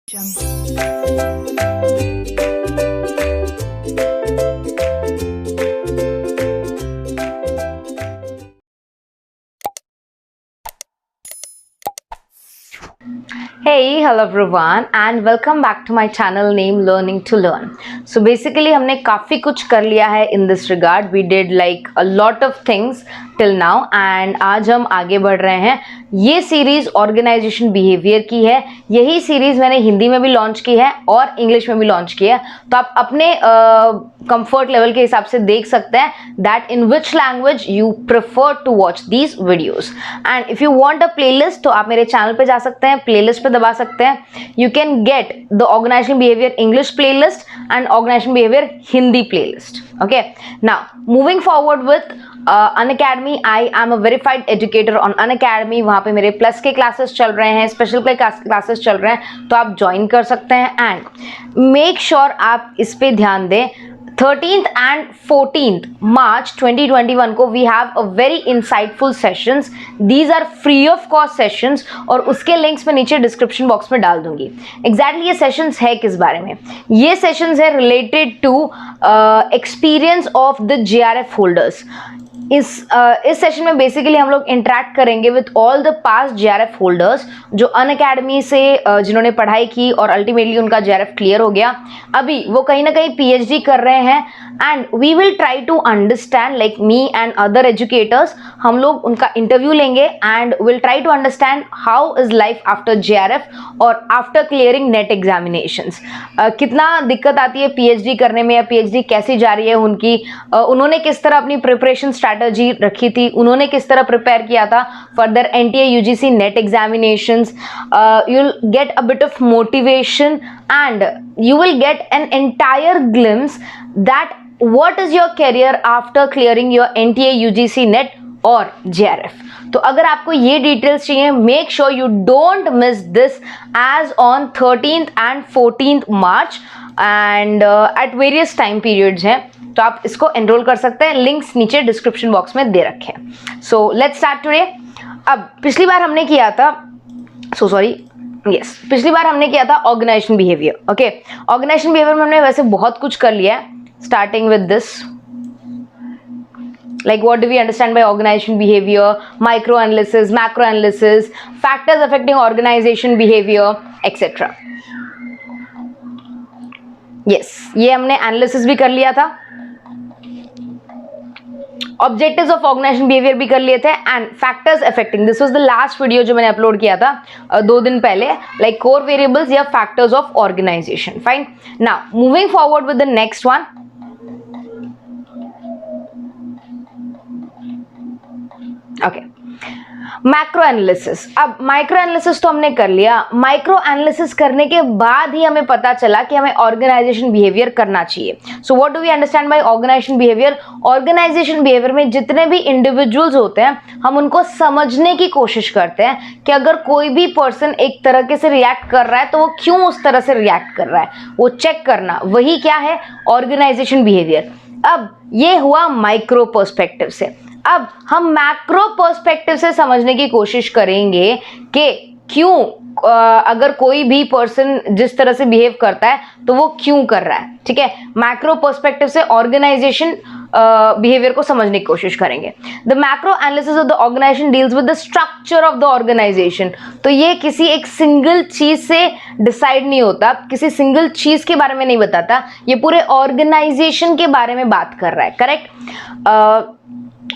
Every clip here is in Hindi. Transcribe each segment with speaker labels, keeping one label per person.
Speaker 1: Hey, hello everyone and welcome back to my channel name Learning to Learn. So basically हमने काफ़ी कुछ कर लिया है in this regard. We did like a lot of things till now and आज हम आगे बढ़ रहे हैं. ये सीरीज़ ऑर्गेनाइजेशन बिहेवियर की है. यही सीरीज़ मैंने हिंदी में भी लॉन्च की है और इंग्लिश में भी लॉन्च की है. तो आप अपने कंफर्ट लेवल के हिसाब से देख सकते हैं that in which language you prefer to watch these videos. And if you want a playlist तो आप मेरे चैनल पे जा सकते हैं, प्लेलिस्ट पे दबा सकते हैं. You can get the organization behaviour English playlist and organization behaviour Hindi playlist. Okay, now moving forward with Unacademy. I am a verified educator on Unacademy. वहाँ पे मेरे प्लस के क्लासेस चल रहे हैं, स्पेशल के क्लासेस चल रहे हैं, तो आप ज्वाइन कर सकते हैं. एंड मेक श्योर आप इस पे ध्यान दें. 13th and 14th March 2021 को we have a very insightful sessions. These are free of cost sessions और उसके लिंक्स मैं नीचे डिस्क्रिप्शन बॉक्स में डाल दूंगी. Exactly ये सेशंस है किस बारे में? ये सेशंस है related to experience of the JRF holders. इस सेशन में बेसिकली हम लोग इंटरेक्ट करेंगे with all the past JRF holders जो अनअकैडमी से जिन्होंने पढ़ाई की और अल्टीमेटली उनका JRF क्लियर हो गया. अभी वो कहीं ना कहीं PhD कर रहे हैं and we will try to understand like me and other educators. हम लोग उनका इंटरव्यू लेंगे and will try to understand how is life after JRF और आफ्टर क्लियरिंग नेट एग्जामिनेशंस. कितना दिक्कत आती है PhD करने में या PhD कैसी जा रही है उनकी. उन्होंने किस तरह अपनी प्रिपरेशन स्ट्रैटेजी रखी थी, उन्होंने किस तरह प्रिपेयर किया था further NTA UGC net examinations. You will get a bit of motivation and you will get an entire glimpse that what is your career after clearing your NTA UGC net और JRF. तो अगर आपको ये डिटेल्स चाहिए, make sure you don't miss this as on 13th and 14th March and at various time periods हैं. तो आप इसको एनरोल कर सकते हैं. लिंक्स नीचे डिस्क्रिप्शन बॉक्स में दे रखे हैं. So let's start today. अब पिछली बार हमने किया था पिछली बार हमने किया था organization behaviour. Okay, organization behaviour में हमने वैसे बहुत कुछ कर लिया है. Starting with this, like what do we understand by organization behavior, micro analysis, macro analysis, factors affecting organization behavior, etc. yes, ये हमने एनालिसिस भी कर लिया था. ऑब्जेक्टिव्स ऑफ ऑर्गेनाइजेशन बिहेवियर भी कर लिए थे and factors affecting. This was the last video जो मैंने अपलोड किया था 2 दिन पहले, लाइक कोर वेरिएबल्स या factors of organisation. Fine. Now moving forward with the next one. Okay, macro analysis. अब माइक्रो एनालिसिस तो हमने कर लिया. माइक्रो एनालिसिस करने के बाद ही हमें पता चला कि हमें ऑर्गेनाइजेशन बिहेवियर करना चाहिए. So what do we understand by organization behaviour? Organization behaviour में जितने भी इंडिविजुअल्स होते हैं हम उनको समझने की कोशिश करते हैं कि अगर कोई भी पर्सन एक तरीके से रिएक्ट कर रहा है तो वो क्यों उस तरह से रिएक्ट कर रहा है, वो चेक करना. वही क्या है? Organization behaviour. अब ये हुआ माइक्रो पर्सपेक्टिव से. अब हम मैक्रो पर्सपेक्टिव से समझने की कोशिश करेंगे कि क्यों अगर कोई भी पर्सन जिस तरह से बिहेव करता है तो वो क्यों कर रहा है. ठीक है, मैक्रो पर्सपेक्टिव से ऑर्गेनाइजेशन बिहेवियर को समझने की कोशिश करेंगे. The macro analysis of the organization deals with the structure of the organization. तो ये किसी एक सिंगल चीज से डिसाइड नहीं होता, किसी सिंगल चीज के बारे में नहीं बताता, ये पूरे ऑर्गेनाइजेशन के बारे में बात कर रहा है. Correct.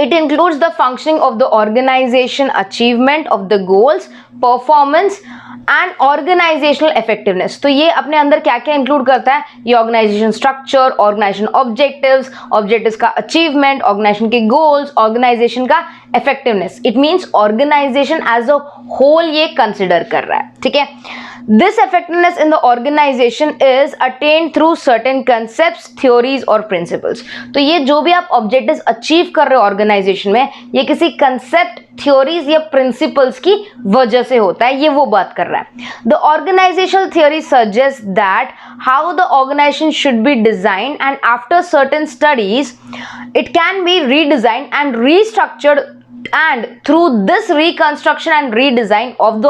Speaker 1: It includes the functioning of the organization, achievement of the goals, performance and organizational effectiveness. तो ये अपने अंदर क्या क्या इंक्लूड करता है? ये ऑर्गेनाइजेशन स्ट्रक्चर, ऑर्गेनाइजेशन ऑब्जेक्टिव्स का अचीवमेंट, ऑर्गेनाइजेशन के गोल्स, ऑर्गेनाइजेशन का effectiveness. It means organization as a whole ये कंसिडर कर रहा है. ठीक है. This effectiveness in the organization is attained through certain concepts, theories और principles. तो ये जो भी आप objectives अचीव कर रहे हो ऑर्गेनाइजेशन में, ये किसी कंसेप्ट, थ्योरीज या प्रिंसिपल्स की वजह से होता है. ये वो बात कर रहा है. The organizational theory suggests that how the organization should be designed, and after certain studies, it can be redesigned and restructured and through this reconstruction and redesign of the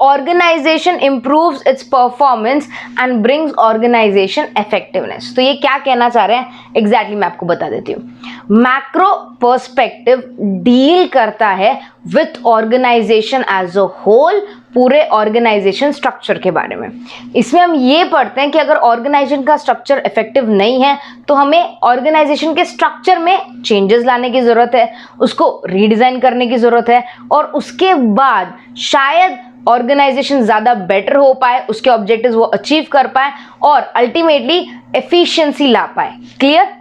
Speaker 1: organization improves its performance and brings organization effectiveness. तो ये क्या कहना चाह रहे हैं exactly मैं आपको बता देती हूँ। मैक्रो पर्सपेक्टिव डील करता है with organization as a whole, पूरे ऑर्गेनाइजेशन स्ट्रक्चर के बारे में। इसमें हम ये पढ़ते हैं कि अगर ऑर्गेनाइजेशन का स्ट्रक्चर इफेक्टिव नहीं है तो हमें ऑर्गेनाइजेशन के स्ट्रक्चर में चेंजेस लाने की ज़रूरत है, उसको रीडिज़ाइन करने की ज़रूरत है, और उसके बाद शायद ऑर्गेनाइजेशन ज़्यादा बेटर हो पाए, उसके ऑब्जेक्टिव्स वो अचीव कर पाए और अल्टीमेटली एफिशिएंसी ला पाए। क्लियर?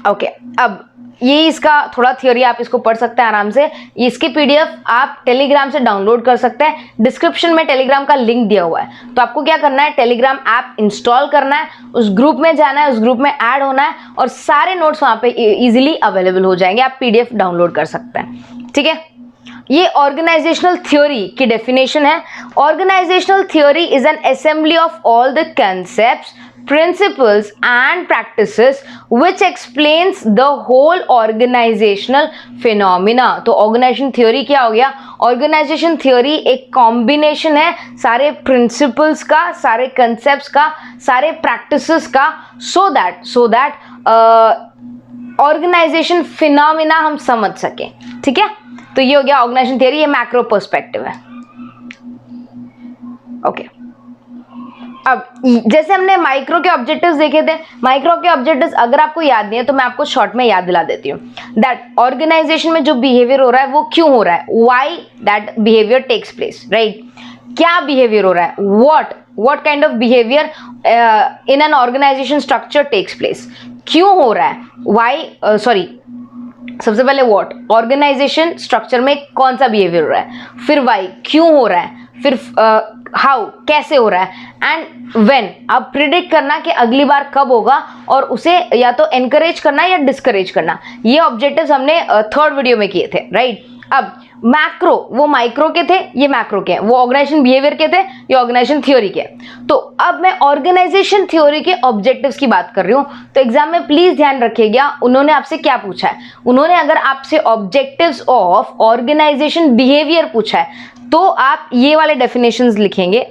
Speaker 1: ओके, अब ये इसका थोड़ा थ्योरी आप इसको पढ़ सकते हैं आराम से। इसकी पीडीएफ आप टेलीग्राम से डाउनलोड कर सकते हैं, डिस्क्रिप्शन में टेलीग्राम का लिंक दिया हुआ है। तो आपको क्या करना है, टेलीग्राम ऐप इंस्टॉल करना है, उस ग्रुप में जाना है, उस ग्रुप में ऐड होना है और सारे नोट्स वहाँ पे इजीली अवेलेबल हो जाएंगे, आप पीडीएफ डाउनलोड कर सकते हैं। ठीक है, ये ऑर्गेनाइजेशनल थ्योरी की डेफिनेशन है। Organizational theory is an assembly of all the concepts, principles and practices which explains the whole organizational phenomena। तो ऑर्गेनाइजेशन थ्योरी क्या हो गया? ऑर्गेनाइजेशन थ्योरी एक कॉम्बिनेशन है सारे प्रिंसिपल्स का, सारे कंसेप्ट्स का, सारे प्रैक्टिसेस का, सो दैट ऑर्गेनाइजेशन फिनोमिना हम समझ सकें। ठीक है, तो ये हो गया ऑर्गेनाइजेशन थ्योरी, ये मैक्रो पर्सपेक्टिव है। ओके, अब जैसे हमने माइक्रो के ऑब्जेक्टिव्स देखे थे, माइक्रो के ऑब्जेक्टिव्स अगर आपको याद नहीं है तो मैं आपको शॉर्ट में याद दिला देती हूँ। दैट ऑर्गेनाइजेशन में जो बिहेवियर हो रहा है वो क्यों हो रहा है, why that behaviour takes place, right? क्या बिहेवियर हो रहा है, what kind of behaviour in an organization structure takes place, क्यों हो रहा है, व्हाई, सबसे पहले व्हाट, ऑर्गेनाइजेशन स्ट्रक्चर में कौन सा बिहेवियर हो रहा है, फिर व्हाई, क्यों हो रहा है, फिर हाउ, कैसे हो रहा है, एंड व्हेन, अब प्रिडिक्ट करना कि अगली बार कब होगा और उसे या तो एनकरेज करना या डिस्करेज करना। ये ऑब्जेक्टिव्स हमने थर्ड वीडियो में किए थे, राइट? अब मैक्रो, वो माइक्रो के थे, ये मैक्रो के हैं, वो ऑर्गेनाइजेशन बिहेवियर के थे, ये ऑर्गेनाइजेशन थ्योरी के। तो अब मैं ऑर्गेनाइजेशन थ्योरी के ऑब्जेक्टिव्स की बात कर रही हूं, तो एग्जाम में प्लीज ध्यान रखिएगा उन्होंने आपसे क्या पूछा है। उन्होंने अगर आपसे ऑब्जेक्टिव्स ऑफ ऑर्गेनाइजेशन बिहेवियर पूछा है तो आप ये वाले डेफिनेशंस लिखेंगे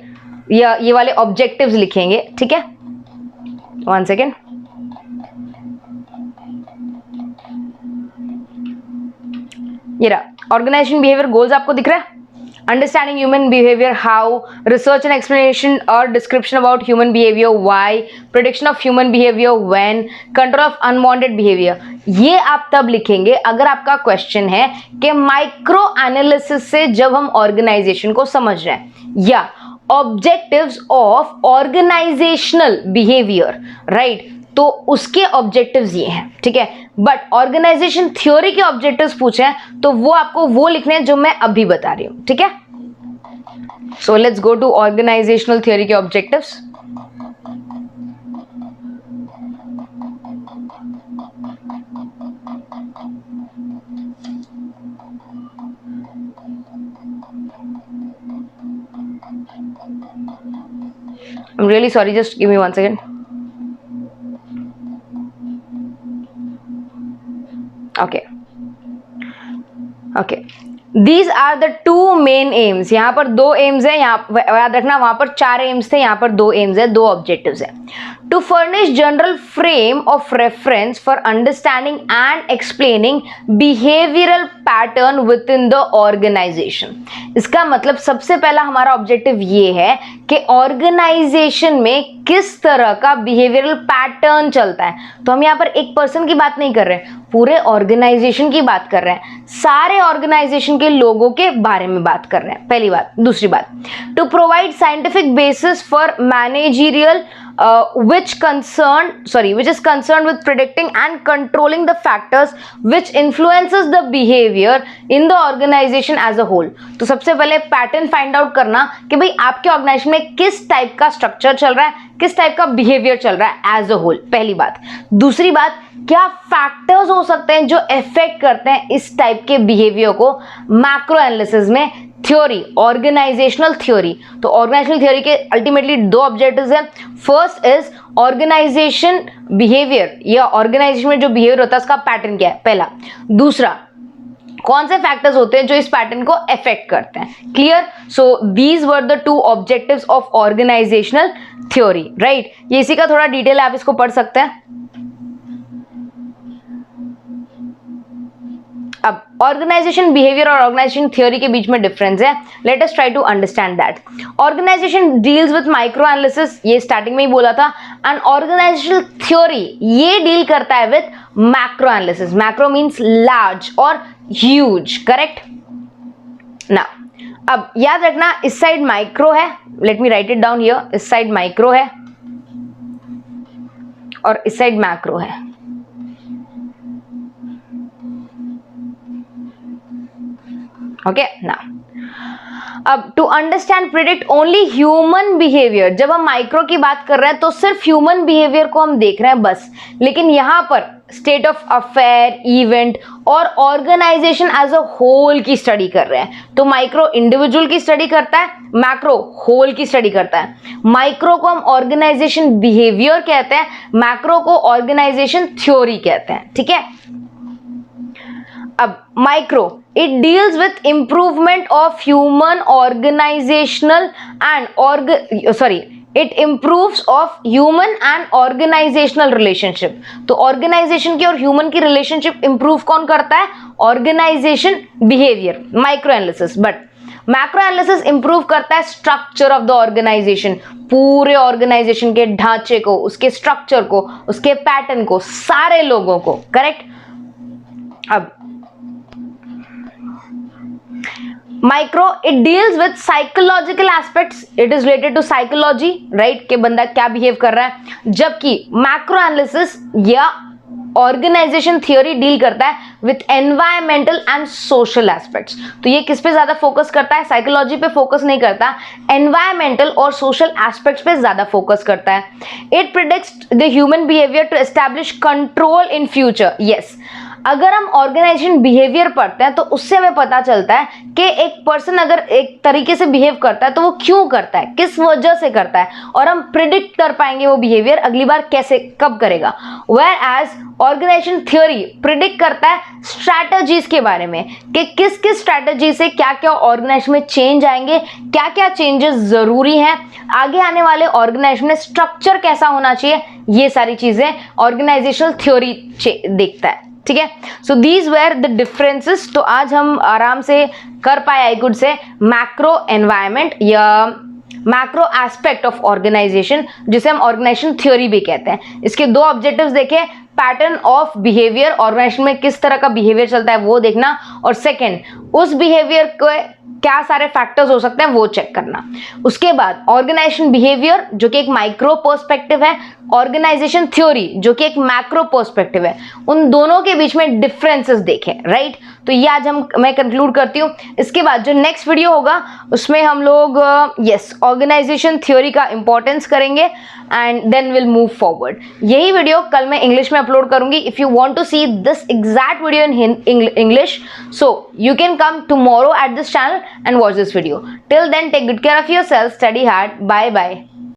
Speaker 1: या ये वाले ऑब्जेक्टिव्स लिखेंगे। ठीक है, 1 सेकेंड। ये रहा ऑर्गेनाइजेशन बिहेवियर गोल्स, आपको दिख रहा है? Understanding human behaviour, how, research and explanation और description about human behaviour, why, prediction of human behaviour, when, control of unwanted behaviour. ये आप तब लिखेंगे अगर आपका क्वेश्चन है कि माइक्रो एनालिसिस से जब हम ऑर्गेनाइजेशन को समझ रहे हैं, या objectives of organizational behaviour, right? तो उसके ऑब्जेक्टिव्स ये हैं। ठीक है, बट ऑर्गेनाइजेशन थ्योरी के ऑब्जेक्टिव्स पूछे हैं तो वो आपको वो लिखने हैं जो मैं अभी बता रही हूं। ठीक है, so let's go to organizational theory के objectives. I'm really sorry, just give me 1 second. Okay. These are the two main aims. यहाँ पर 2 aims है, यहाँ याद रखना, वहाँ पर 4 aims थे, यहाँ पर 2 aims है, 2 objectives है। To furnish general frame of reference for understanding and explaining behavioral pattern within the organization। इसका मतलब सबसे पहला हमारा ऑब्जेक्टिव ये है कि ऑर्गेनाइजेशन में किस तरह का बिहेवियरल पैटर्न चलता है। तो हम यहाँ पर एक पर्सन की बात नहीं कर रहे हैं, पूरे ऑर्गेनाइजेशन की बात कर रहे हैं, सारे ऑर्गेनाइजेशन के लोगों के बारे में बात कर रहे हैं, पहली बात। दूसरी बात, to provide scientific basis for managerial which is concerned with predicting and controlling the factors which influences the behavior in the organization as a whole। तो सबसे पहले पैटर्न फाइंड आउट करना कि भाई आपके ऑर्गेनाइजेशन में किस टाइप का स्ट्रक्चर चल रहा है, किस टाइप का बिहेवियर चल रहा है एज अ होल, पहली बात। दूसरी बात, क्या फैक्टर्स हो सकते हैं जो इफेक्ट करते हैं इस टाइप के बिहेवियर को मैक्रो एनालिसिस में? Theory, organizational theory. तो ऑर्गेनाइजेशनल थ्योरी के अल्टीमेटली दो ऑब्जेक्टिव्स हैं। फर्स्ट इज ऑर्गेनाइजेशन बिहेवियर, या ऑर्गेनाइजेशन में जो बिहेवियर होता है उसका पैटर्न क्या है, पहला। दूसरा, कौन से फैक्टर्स होते हैं जो इस पैटर्न को अफेक्ट करते हैं। Clear? So these were the two objectives of organizational theory, right? ये इसी का थोड़ा डिटेल आप इसको पढ़ सकते हैं। अब ऑर्गेनाइजेशन बिहेवियर और ऑर्गेनाइजेशन थ्योरी के बीच में डिफरेंस है। Let us try to understand that. Organization deals with micro analysis, ये स्टार्टिंग में ही बोला था, एंड ऑर्गेनाइजेशनल थ्योरी ये डील करता है with macro analysis. Macro means large और ह्यूज, करेक्ट? ना अब याद रखना, इस साइड माइक्रो है, let me write it down here, इस साइड माइक्रो है और इस साइड मैक्रो है। ओके ना, अब to understand predict only human behaviour, जब हम माइक्रो की बात कर रहे हैं तो सिर्फ ह्यूमन बिहेवियर को हम देख रहे हैं बस, लेकिन यहां पर स्टेट ऑफ अफेयर, इवेंट और ऑर्गेनाइजेशन एज अ होल की स्टडी कर रहे हैं। तो माइक्रो इंडिविजुअल की स्टडी करता है, मैक्रो होल की स्टडी करता है। माइक्रो को हम ऑर्गेनाइजेशन बिहेवियर कहते हैं, मैक्रो को ऑर्गेनाइजेशन थ्योरी कहते हैं, ठीक है? अब micro, it deals with improvement of human organizational and it improves of human and organizational relationship। तो ऑर्गेनाइजेशन की और ह्यूमन की रिलेशनशिप इंप्रूव कौन करता है? Organization behaviour, micro analysis. But macro analysis improve करता है स्ट्रक्चर ऑफ द ऑर्गेनाइजेशन, पूरे ऑर्गेनाइजेशन के ढांचे को, उसके स्ट्रक्चर को, उसके पैटर्न को, सारे लोगों को, करेक्ट? अब micro, it deals with psychological aspects, it is related to psychology, right? कि बंदा क्या बिहेव कर रहा है। जबकि मैक्रो एनालिसिस या ऑर्गेनाइजेशन थ्योरी डील करता है with environmental and social aspects. तो ये किस पे ज्यादा फोकस करता है? साइकोलॉजी पे फोकस नहीं करता, एनवायरमेंटल और सोशल एस्पेक्ट्स पे ज्यादा फोकस करता है। It predicts the human behaviour to establish control in future. Yes, अगर हम ऑर्गेनाइजेशन बिहेवियर पढ़ते हैं तो उससे हमें पता चलता है कि एक पर्सन अगर एक तरीके से बिहेव करता है तो वो क्यों करता है, किस वजह से करता है, और हम प्रिडिक्ट कर पाएंगे वो बिहेवियर अगली बार कैसे, कब करेगा। Whereas organization theory predict करता है स्ट्रैटेजीज के बारे में कि किस किस स्ट्रैटेजी से क्या क्या ऑर्गेनाइजेशन में चेंज आएंगे, क्या क्या चेंजेस जरूरी हैं, आगे आने वाले ऑर्गेनाइजेशन में स्ट्रक्चर कैसा होना चाहिए, ये सारी चीजें ऑर्गेनाइजेशनल थ्योरी देखता है, ठीक है? So these were the differences. तो आज हम आराम से कर पाए, I could say, macro environment या मैक्रो एस्पेक्ट ऑफ ऑर्गेनाइजेशन, जिसे हम ऑर्गेनाइजेशन थ्योरी भी कहते हैं। इसके दो ऑब्जेक्टिव्स देखे, पैटर्न ऑफ बिहेवियर, ऑर्गेनाइजेशन में किस तरह का बिहेवियर चलता है वो देखना, और सेकेंड, उस बिहेवियर को क्या सारे फैक्टर्स हो सकते हैं वो चेक करना। उसके बाद ऑर्गेनाइजेशन बिहेवियर जो कि एक माइक्रो पर्सपेक्टिव है, ऑर्गेनाइजेशन थ्योरी जो कि एक मैक्रो पर्सपेक्टिव है, उन दोनों के बीच में डिफरेंसेस देखें, राइट? तो ये आज मैं कंक्लूड करती हूँ। इसके बाद जो नेक्स्ट वीडियो होगा उसमें हम लोग ऑर्गेनाइजेशन थ्योरी का इंपॉर्टेंस करेंगे and then will move forward. यही वीडियो कल मैं इंग्लिश में अपलोड करूंगी। If you want to see this exact video in English, so you can come tomorrow at this channel and watch this video. Till then, take good care of yourself, study hard, bye bye.